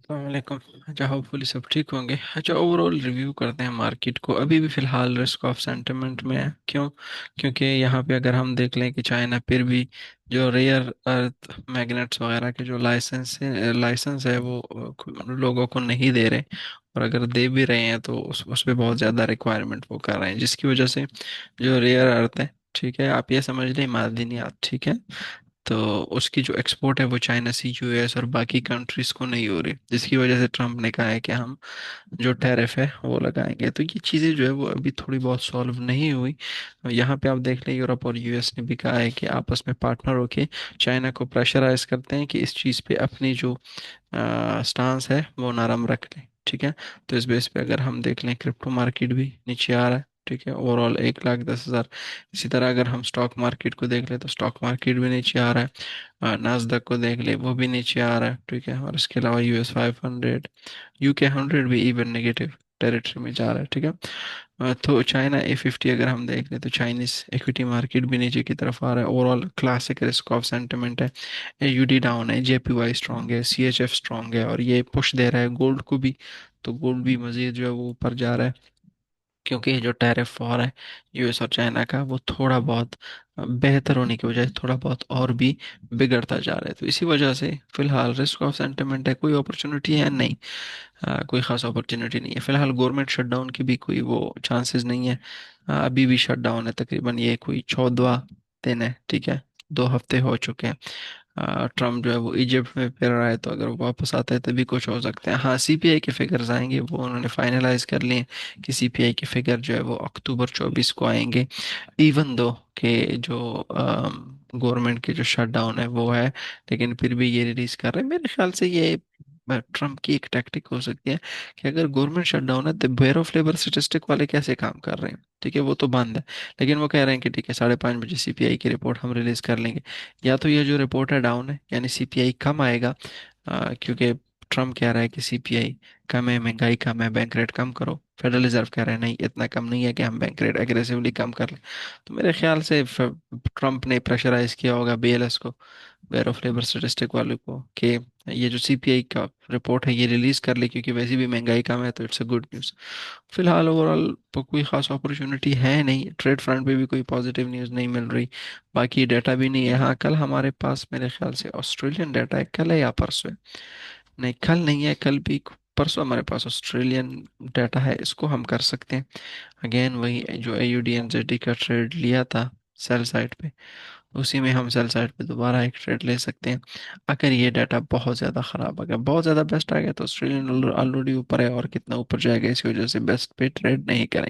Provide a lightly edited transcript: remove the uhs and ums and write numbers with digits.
वालेकुम। अच्छा, होपफुली सब ठीक होंगे। अच्छा, ओवरऑल रिव्यू करते हैं मार्केट को। अभी भी फ़िलहाल रिस्क ऑफ सेंटिमेंट में है। क्यों? क्योंकि यहाँ पे अगर हम देख लें कि चाइना फिर भी जो रेयर अर्थ मैग्नेट्स वगैरह के जो लाइसेंस है वो लोगों को नहीं दे रहे। और अगर दे भी रहे हैं तो उस पे बहुत ज़्यादा रिक्वायरमेंट वो कर रहे हैं, जिसकी वजह से जो रेयर अर्थ है, ठीक है, आप ये समझ लें मादनियात, ठीक है, तो उसकी जो एक्सपोर्ट है वो चाइना से यूएस और बाकी कंट्रीज को नहीं हो रही, जिसकी वजह से ट्रम्प ने कहा है कि हम जो टैरिफ है वो लगाएंगे। तो ये चीज़ें जो है वो अभी थोड़ी बहुत सॉल्व नहीं हुई। यहाँ पे आप देख लें, यूरोप और यूएस ने भी कहा है कि आपस में पार्टनर होके चाइना को प्रेशराइज करते हैं कि इस चीज़ पे अपनी जो स्टांस है वो नरम रख लें, ठीक है। तो इस बेस पे अगर हम देख लें, क्रिप्टो मार्केट भी नीचे आ रहा है, ठीक है, ओवरऑल 1,10,000। इसी तरह अगर हम स्टॉक मार्केट को देख लें तो स्टॉक मार्केट भी नीचे आ रहा है। नास्डक को देख ले, वो भी नीचे आ रहा है, ठीक है। और इसके अलावा US 500, UK 100 भी इवन नेगेटिव टेरिटरी में जा रहा है, ठीक है। तो चाइना A50 अगर हम देख लें तो चाइनीज इक्विटी मार्केट भी नीचे की तरफ आ रहा है। Overall classic risk of sentiment है। AUD डाउन है, JPY स्ट्रांग है, CHF स्ट्रांग है, और ये पुश दे रहा है गोल्ड को भी। तो गोल्ड भी मजीद जो है वो ऊपर जा रहा है, क्योंकि ये जो टैरिफ वॉर है यूएस और चाइना का, वो थोड़ा बहुत बेहतर होने की बजाय थोड़ा बहुत और भी बिगड़ता जा रहा है। तो इसी वजह से फिलहाल रिस्क ऑफ सेंटिमेंट है, कोई अपॉर्चुनिटी है नहीं। कोई खास अपॉर्चुनिटी नहीं है फिलहाल। गवर्नमेंट शटडाउन की भी कोई वो चांसेस नहीं है। अभी भी शटडाउन है, तकरीबन ये कोई 14वां दिन है, ठीक है। 2 हफ्ते हो चुके हैं। ट्रम्प जो है वो इजिप्ट में फिर रहा है, तो अगर वो वापस आता है तभी कुछ हो सकता है। हाँ, सीपीआई के फिगर्स आएंगे, वो उन्होंने फाइनलाइज कर लिए कि सीपीआई के फिगर जो है वो अक्टूबर 24 को आएंगे। इवन दो के जो गवर्नमेंट की जो शटडाउन है वो है, लेकिन फिर भी ये रिलीज कर रहे हैं। मेरे ख्याल से ये ट्रम्प की एक टैक्टिक हो सकती है कि अगर गवर्नमेंट शटडाउन है तो ब्यूरो ऑफ लेबर स्टेटिस्टिक वाले कैसे काम कर रहे हैं, ठीक है, वो तो बंद है। लेकिन वो कह रहे हैं कि ठीक है, 5:30 बजे सीपीआई की रिपोर्ट हम रिलीज कर लेंगे। या तो ये जो रिपोर्ट है डाउन है, यानी सीपीआई कम आएगा, क्योंकि ट्रम्प कह रहा है कि सीपीआई कम है, महंगाई कम है, बैंक रेट कम करो। फेडरल रिजर्व कह रहा है नहीं, इतना कम नहीं है कि हम बैंक रेट एग्रेसिवली कम कर लें। तो मेरे ख्याल से ट्रम्प ने प्रेशराइज किया होगा बीएलएस को, ब्यूरो ऑफ लेबर स्टेटिस्टिक वालों को, कि ये जो सीपीआई का रिपोर्ट है ये रिलीज कर ले, क्योंकि वैसे भी महंगाई कम है, तो इट्स अ गुड न्यूज़। फिलहाल ओवरऑल तो कोई खास अपॉर्चुनिटी है नहीं। ट्रेड फ्रंट पे भी कोई पॉजिटिव न्यूज़ नहीं मिल रही। बाकी डाटा भी नहीं है। हाँ, कल हमारे पास मेरे ख्याल से ऑस्ट्रेलियन डाटा है, कल है या परसों है? नहीं, कल नहीं है, कल भी परसों हमारे पास ऑस्ट्रेलियन डाटा है, इसको हम कर सकते हैं। अगेन वही जो AUD NZD का ट्रेड लिया था सेल साइड पे, उसी में हम सेल साइड पे दोबारा एक ट्रेड ले सकते हैं। अगर ये डाटा बहुत ज़्यादा ख़राब आ गया, बहुत ज़्यादा बेस्ट आ गया, तो ऑस्ट्रेलियन ऑलरेडी ऊपर है, और कितना ऊपर जाएगा इसी वजह से बेस्ट पे ट्रेड नहीं करेंगे।